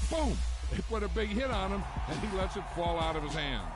Boom! They put a big hit on him, and he lets it fall out of his hands.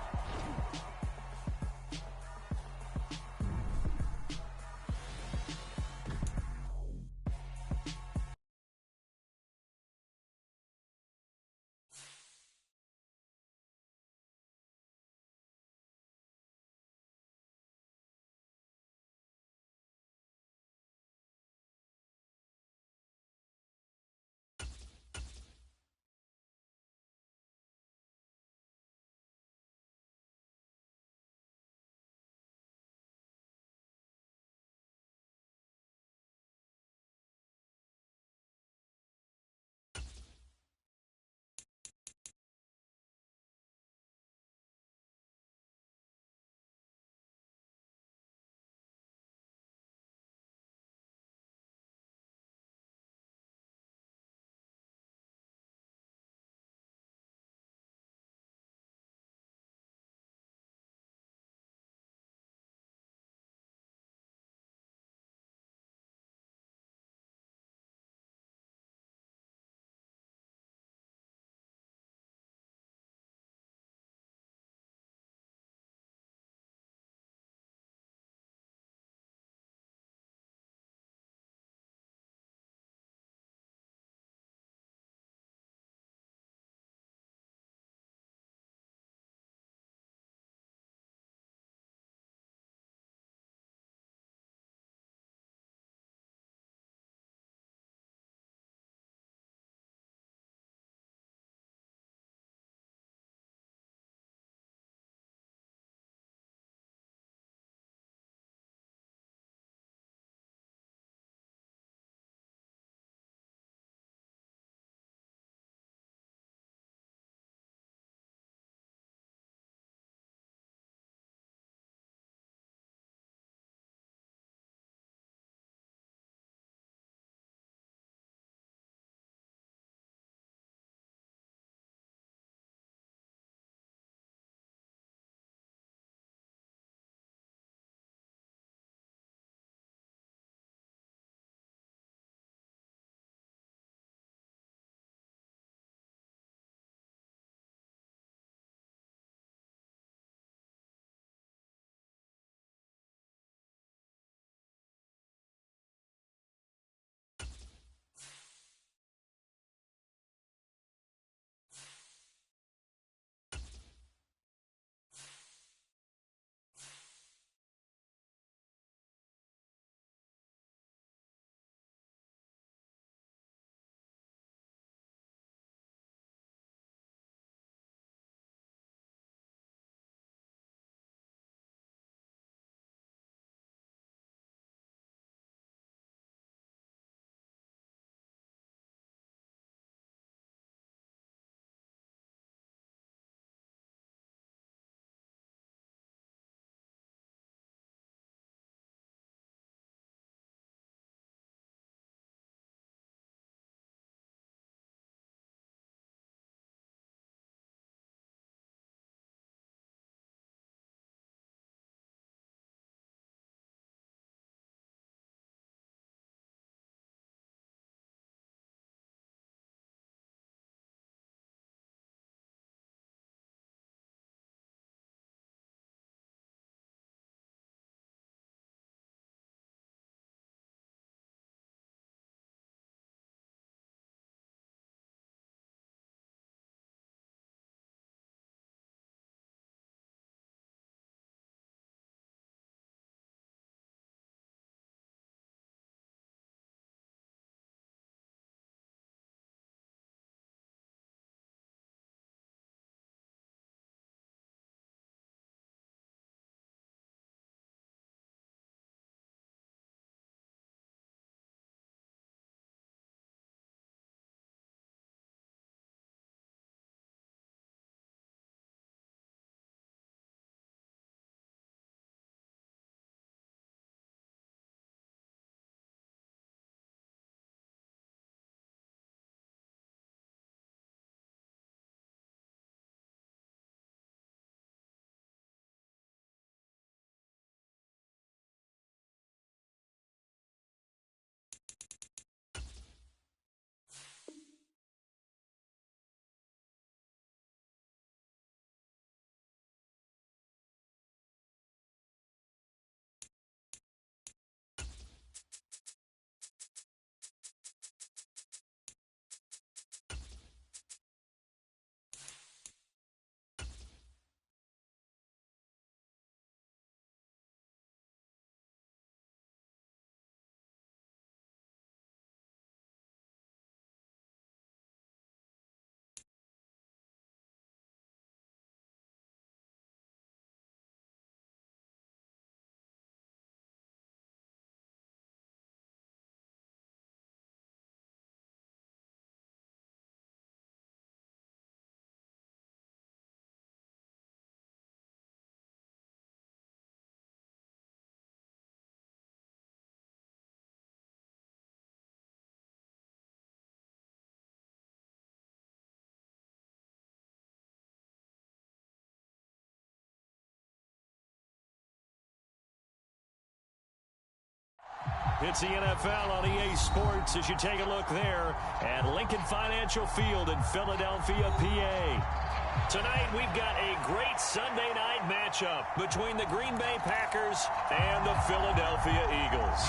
It's the NFL on EA Sports as you take a look there at Lincoln Financial Field in Philadelphia, PA. Tonight we've got a great Sunday night matchup between the Green Bay Packers and the Philadelphia Eagles.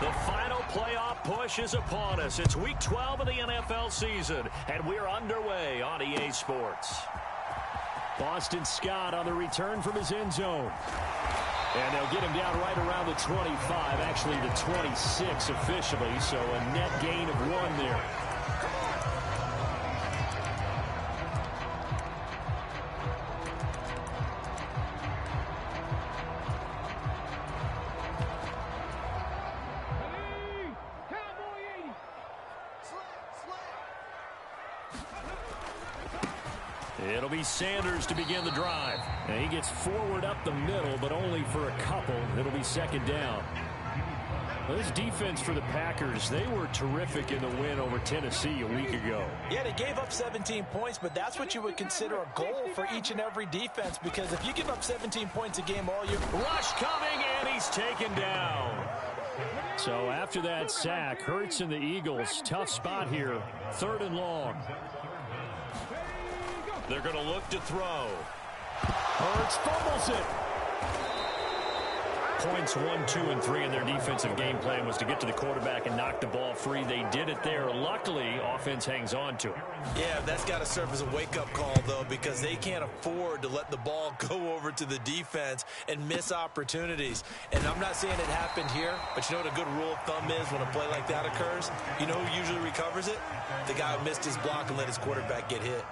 The final playoff push is upon us. It's Week 12 of the NFL season, and we're underway on EA Sports. Boston Scott on the return from his end zone. And they'll get him down right around the 25, actually the 26 officially, so a net gain of 1 there. It'll be Sanders to begin the drive. And he gets forward up the middle, but only for a couple. It'll be second down. Well, this defense for the Packers, they were terrific in the win over Tennessee a week ago. Yeah, they gave up 17 points, but that's what you would consider a goal for each and every defense, because if you give up 17 points a game all year... Rush coming, and he's taken down. So after that sack, Hurts and the Eagles, tough spot here, 3rd and long. They're going to look to throw. Hurts fumbles it. Points 1, 2, and 3 in their defensive game plan was to get to the quarterback and knock the ball free. They did it there. Luckily, offense hangs on to it. Yeah, that's got to serve as a wake-up call, though, because they can't afford to let the ball go over to the defense and miss opportunities. And I'm not saying it happened here, but you know what a good rule of thumb is when a play like that occurs? You know who usually recovers it? The guy who missed his block and let his quarterback get hit.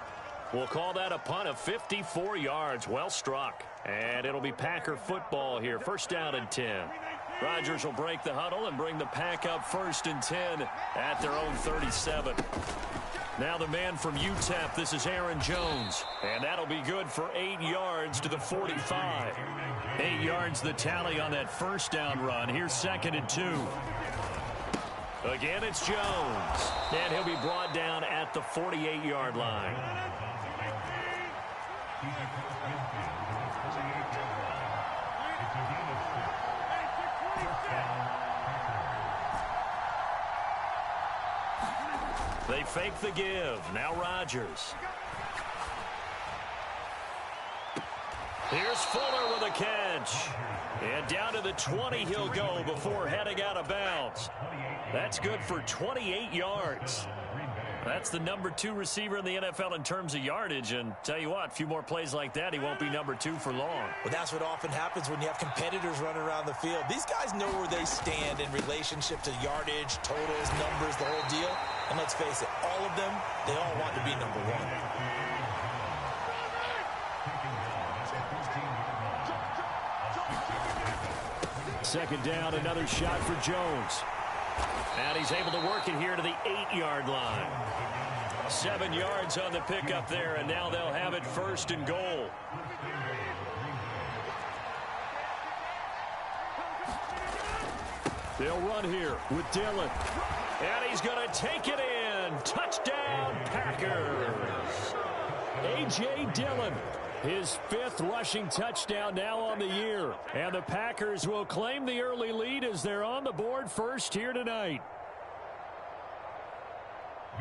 We'll call that a punt of 54 yards. Well struck. And it'll be Packer football here. 1st down and 10. Rodgers will break the huddle and bring the Pack up 1st and 10 at their own 37. Now the man from UTEP, this is Aaron Jones. And that'll be good for 8 yards to the 45. 8 yards the tally on that 1st down run. Here's 2nd and 2. Again, it's Jones. And he'll be brought down at the 48-yard line. They fake the give. Now Rodgers. Here's Fuller with a catch. And down to the 20 he'll go before heading out of bounds. That's good for 28 yards. That's the number 2 receiver in the NFL in terms of yardage. And tell you what, a few more plays like that, he won't be number 2 for long. Well, that's what often happens when you have competitors running around the field. These guys know where they stand in relationship to yardage, totals, numbers, the whole deal. And let's face it, all of them, they all want to be number 1. Second down, another shot for Jones. And he's able to work it here to the 8-yard line. 7 yards on the pickup there, and now they'll have it 1st and goal. They'll run here with Dillon. And he's going to take it in. Touchdown, Packers. A.J. Dillon. His 5th rushing touchdown now on the year. And the Packers will claim the early lead as they're on the board first here tonight.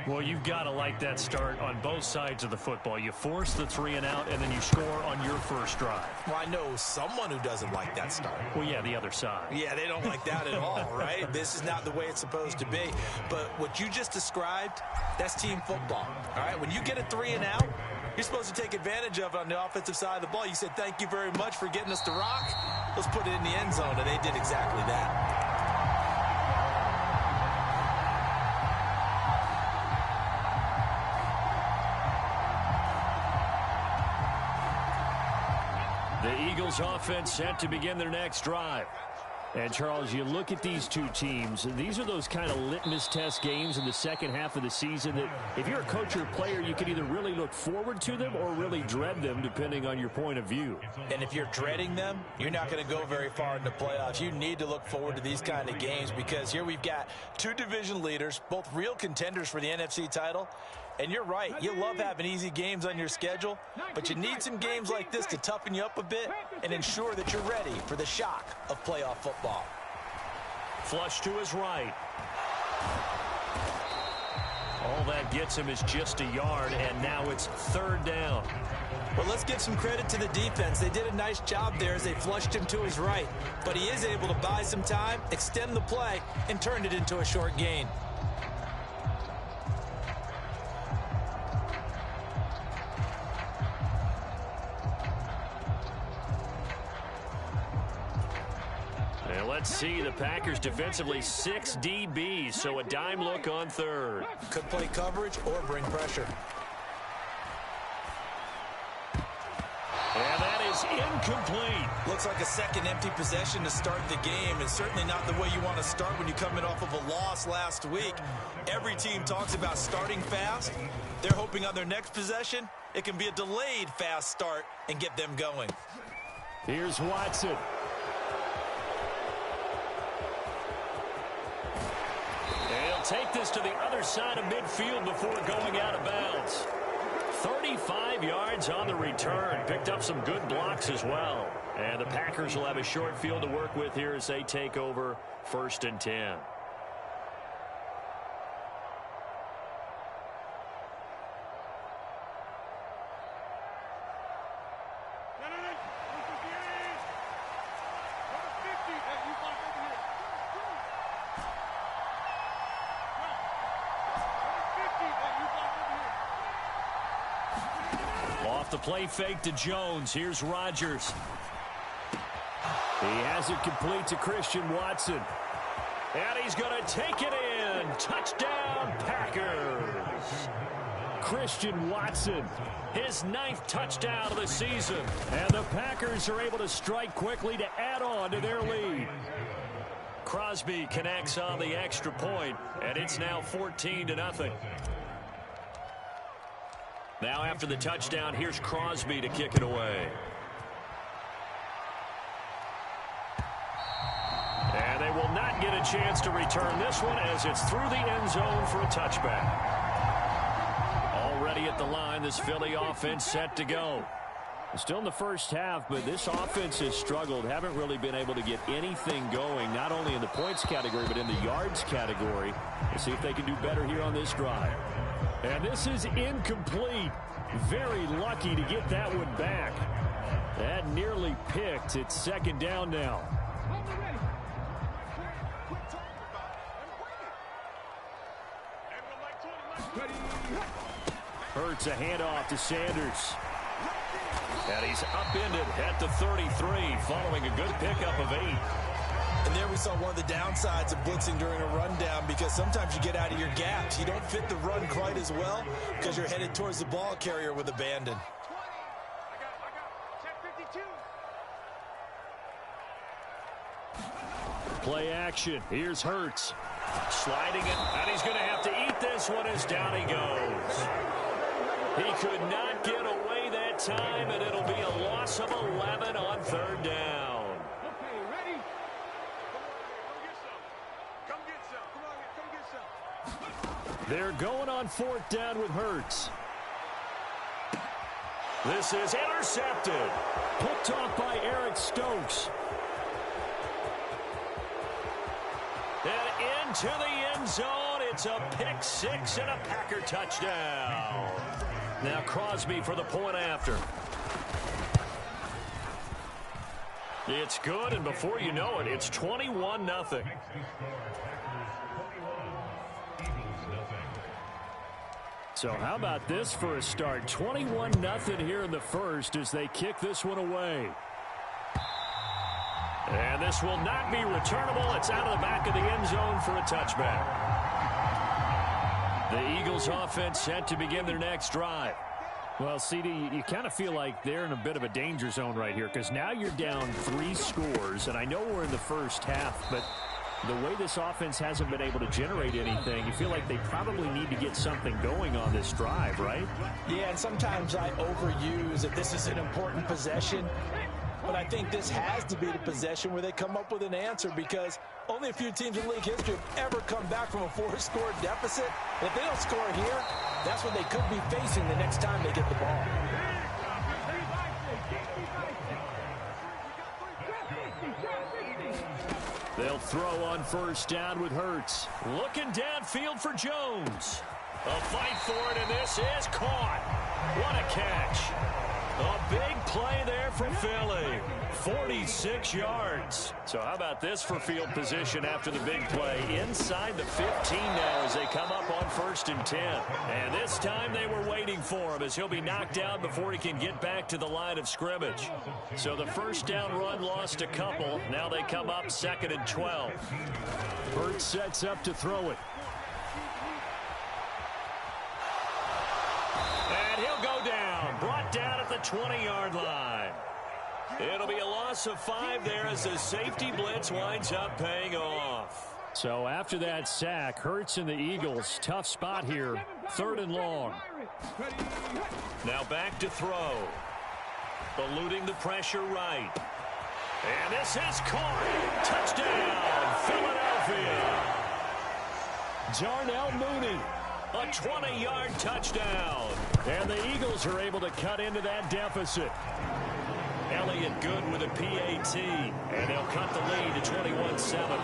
Well, you've got to like that start on both sides of the football. You force the 3 and out, and then you score on your first drive. Well, I know someone who doesn't like that start. Well, yeah, the other side. Yeah, they don't like that at all, right? This is not the way it's supposed to be. But what you just described, that's team football, all right? When you get a 3 and out, you're supposed to take advantage of it on the offensive side of the ball. You said, thank you very much for getting us to rock. Let's put it in the end zone, and they did exactly that. The Eagles offense set to begin their next drive. And, Charles, you look at these two teams, these are those kind of litmus test games in the second half of the season that if you're a coach or a player, you can either really look forward to them or really dread them, depending on your point of view. And if you're dreading them, you're not going to go very far in the playoffs. You need to look forward to these kind of games because here we've got two division leaders, both real contenders for the NFC title, And you're right, you love having easy games on your schedule, but you need some games like this to toughen you up a bit and ensure that you're ready for the shock of playoff football. Flush to his right. All that gets him is just a yard, and now it's 3rd down. Well, let's give some credit to the defense. They did a nice job there as they flushed him to his right, but he is able to buy some time, extend the play, and turn it into a short gain. Let's see, the Packers defensively 6 DBs, so a dime look on 3rd. Could play coverage or bring pressure. And that is incomplete. Looks like a second empty possession to start the game, and certainly not the way you want to start when you're coming off of a loss last week. Every team talks about starting fast. They're hoping on their next possession, it can be a delayed fast start and get them going. Here's Watson. Take this to the other side of midfield before going out of bounds. 35 yards on the return. Picked up some good blocks as well. And the Packers will have a short field to work with here as they take over 1st and 10. The play fake to Jones. Here's Rodgers. He has it complete to Christian Watson. And he's going to take it in. Touchdown, Packers. Christian Watson. His 9th touchdown of the season. And the Packers are able to strike quickly to add on to their lead. Crosby connects on the extra point, and it's now 14-0. Now after the touchdown, here's Crosby to kick it away. And they will not get a chance to return this one as it's through the end zone for a touchback. Already at the line, this Philly offense set to go. Still in the first half, but this offense has struggled. Haven't really been able to get anything going, not only in the points category, but in the yards category. Let's see if they can do better here on this drive. And this is incomplete. Very lucky to get that one back. That nearly picked. It's 2nd down now. Hurts a handoff to Sanders. And he's upended at the 33 following a good pickup of 8. And there we saw one of the downsides of blitzing during a rundown, because sometimes you get out of your gaps. You don't fit the run quite as well because you're headed towards the ball carrier with abandon. Play action. Here's Hurts. Sliding it, and he's going to have to eat this one as down he goes. He could not get away that time, and it'll be a loss of 11 on 3rd down. They're going on 4th down with Hurts. This is intercepted. Picked off by Eric Stokes. And into the end zone. It's a pick 6 and a Packer touchdown. Now Crosby for the point after. It's good, and before you know it, it's 21-0. So how about this for a start? 21-0 here in the first as they kick this one away. And this will not be returnable. It's out of the back of the end zone for a touchback. The Eagles offense set to begin their next drive. Well, CD, you kind of feel like they're in a bit of a danger zone right here, because now you're down 3 scores, and I know we're in the first half, but the way this offense hasn't been able to generate anything, you feel like they probably need to get something going on this drive, right? Yeah, and sometimes I overuse that this is an important possession, but I think this has to be the possession where they come up with an answer, because only a few teams in league history have ever come back from a 4-score deficit. If they don't score here, That's what they could be facing the next time they get the ball. They'll throw on first down with Hurts. Looking downfield for Jones. A fight for it, and this is caught. What a catch. A big play there for Philly. 46 yards. So how about this for field position after the big play? Inside the 15 now as they come up on 1st and 10. And this time they were waiting for him as he'll be knocked down before he can get back to the line of scrimmage. So the first down run lost a couple. Now they come up 2nd and 12. Hurts sets up to throw it. And he'll go down. Brought down at the 20-yard line. It'll be a loss of 5 there as the safety blitz winds up paying off. So after that sack, Hurts and the Eagles, tough spot here. 3rd and long. Now back to throw. Eluding the pressure right. And this is caught. Touchdown, Philadelphia. Darnell Mooney. A 20-yard touchdown. And the Eagles are able to cut into that deficit. Elliott good with a PAT. And they'll cut the lead to 21-7.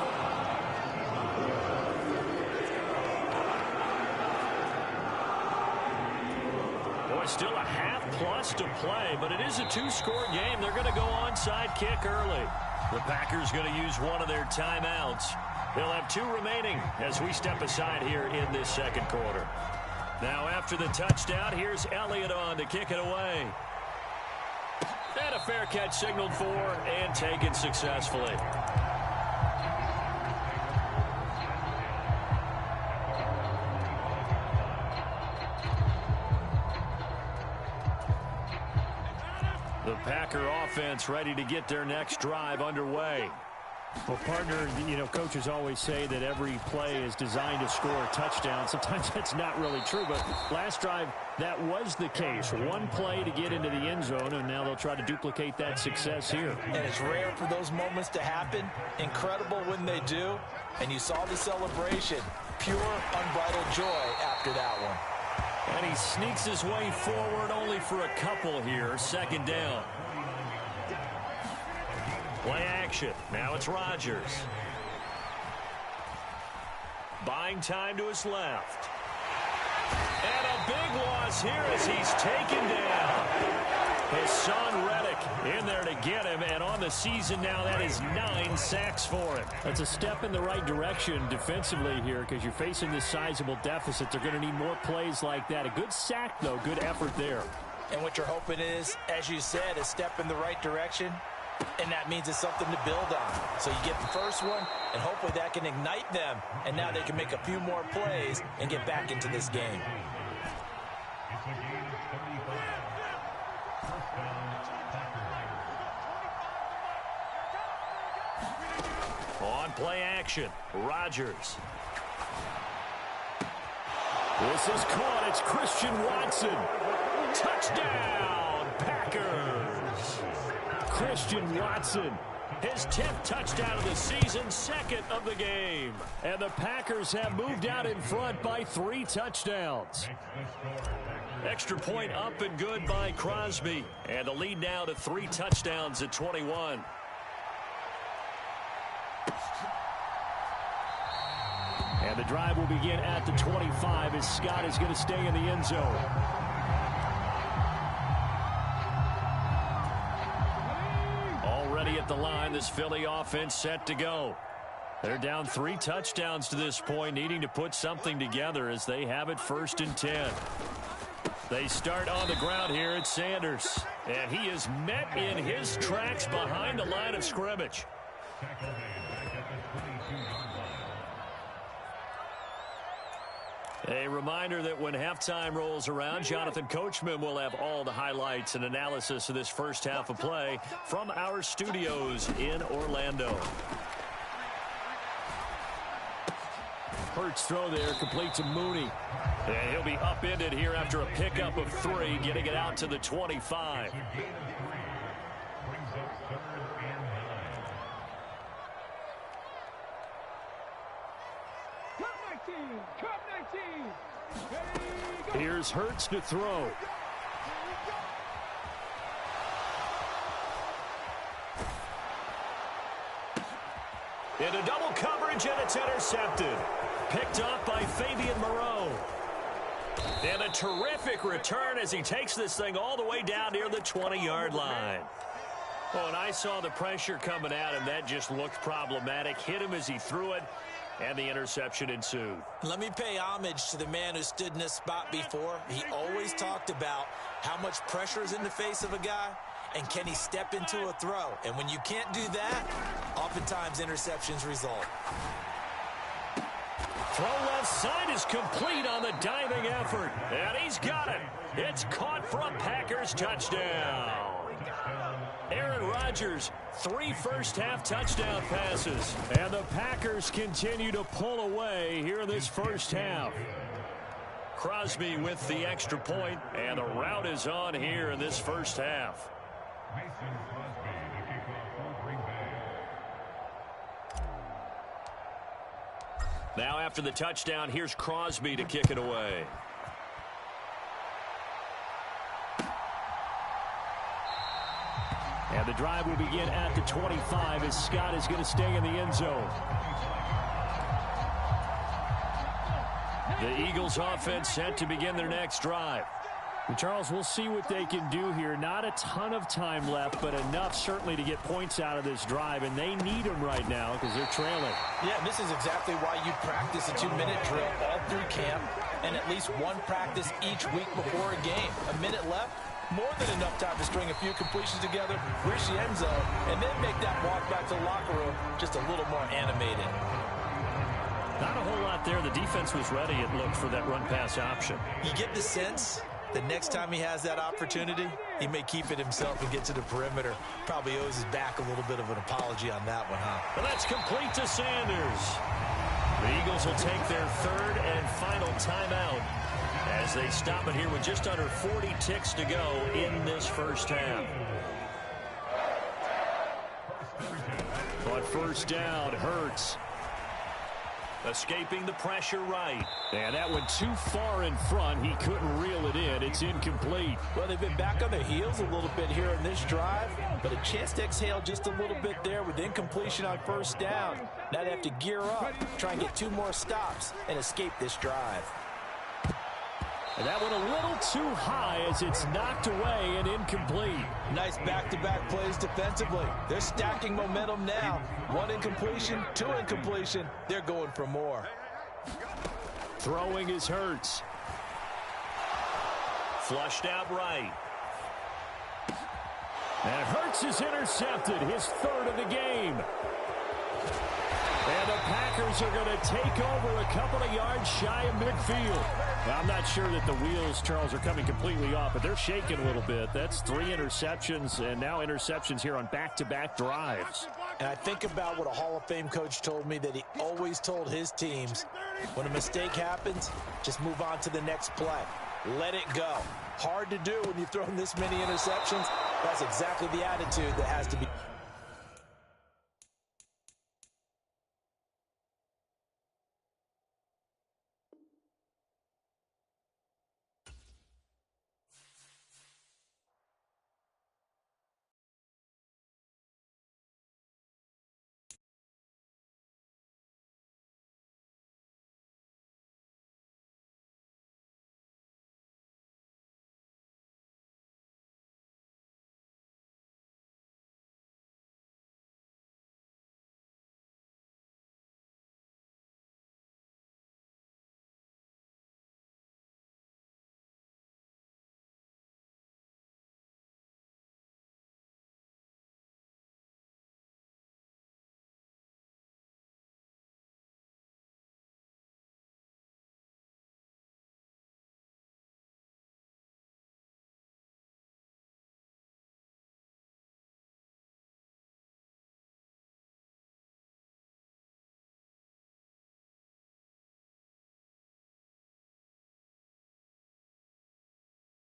Boy, still a half-plus to play, but it is a 2-score game. They're going to go onside kick early. The Packers going to use one of their timeouts. They'll have 2 remaining as we step aside here in this 2nd quarter. Now after the touchdown, here's Elliott on to kick it away. And a fair catch signaled for and taken successfully. The Packer offense ready to get their next drive underway. Well, partner, you know, coaches always say that every play is designed to score a touchdown. Sometimes that's not really true, but last drive, that was the case. One play to get into the end zone, and now they'll try to duplicate that success here. And it's rare for those moments to happen. Incredible when they do. And you saw the celebration. Pure, unbridled joy after that one. And he sneaks his way forward only for a couple here. 2nd down. Play action. Now it's Rodgers. Buying time to his left. And a big loss here as he's taken down. His son Reddick in there to get him. And on the season now, that is 9 sacks for him. That's a step in the right direction defensively here because you're facing this sizable deficit. They're going to need more plays like that. A good sack, though. Good effort there. And what you're hoping is, as you said, a step in the right direction. And that means it's something to build on. So you get the first one, and hopefully that can ignite them. And now they can make a few more plays and get back into this game. On play action, Rodgers. This is caught. It's Christian Watson. Touchdown, Packers. Christian Watson, his 10th touchdown of the season, 2nd of the game. And the Packers have moved out in front by 3 touchdowns. Extra point up and good by Crosby. And the lead now to 3 touchdowns at 21. And the drive will begin at the 25 as Scott is going to stay in the end zone. Already at the line, this Philly offense set to go. They're down 3 touchdowns to this point, needing to put something together as they have it 1st and 10. They start on the ground here at Sanders. And he is met in his tracks behind the line of scrimmage. A reminder that when halftime rolls around, Jonathan Coachman will have all the highlights and analysis of this first half of play from our studios in Orlando. Hurts throw there, complete to Mooney. And he'll be upended here after a pickup of 3, getting it out to the 25. Come 19! Come 19! Ready, Here's Hurts to throw. Into double coverage, and it's intercepted. Picked up by Fabian Moreau. And a terrific return as he takes this thing all the way down near the 20-yard line. Oh, and I saw the pressure coming at him. That just looked problematic. Hit him as he threw it, and the interception ensued. Let me pay homage to the man who stood in this spot before. He always talked about how much pressure is in the face of a guy, and can he step into a throw? And when you can't do that, oftentimes interceptions result. Throw left side is complete on the diving effort. And he's got it. It's caught for a Packers touchdown. Aaron Rodgers, 3 first-half touchdown passes. And the Packers continue to pull away here in this first half. Crosby with the extra point, and the route is on here in this first half. Now after the touchdown, here's Crosby to kick it away. And the drive will begin at the 25 as Scott is going to stay in the end zone. The Eagles offense set to begin their next drive. And Charles, we'll see what they can do here. Not a ton of time left, but enough certainly to get points out of this drive, and they need them right now because they're trailing. Yeah, this is exactly why you practice a 2-minute drill all through camp and at least one practice each week before a game. A minute left, more than enough time to string a few completions together, reach the end zone, and then make that walk back to the locker room just a little more animated. Not a whole lot there. The defense was ready, it looked, for that run-pass option. You get the sense the next time he has that opportunity, he may keep it himself and get to the perimeter. Probably owes his back a little bit of an apology on that one, huh? Well, that's complete to Sanders. The Eagles will take their third and final timeout as they stop it here with just under 40 ticks to go in this first half. But first down, Hurts. Escaping the pressure right. And that went too far in front. He couldn't reel it in. It's incomplete. Well, they've been back on their heels a little bit here in this drive, but a chance to exhale just a little bit there with incompletion on first down. Now they have to gear up, try and get 2 more stops, and escape this drive. And that went a little too high as it's knocked away and incomplete. Nice back-to-back plays defensively. They're stacking momentum now. 1 incompletion, 2 incompletion. They're going for more. Throwing is Hurts. Flushed out right. And Hurts is intercepted, his 3rd of the game. And the Packers are going to take over a couple of yards shy of midfield. Now, I'm not sure that the wheels, Charles, are coming completely off, but they're shaking a little bit. That's 3 interceptions, and now interceptions here on back-to-back drives. And I think about what a Hall of Fame coach told me that he always told his teams, when a mistake happens, just move on to the next play. Let it go. Hard to do when you've thrown this many interceptions. That's exactly the attitude that has to be.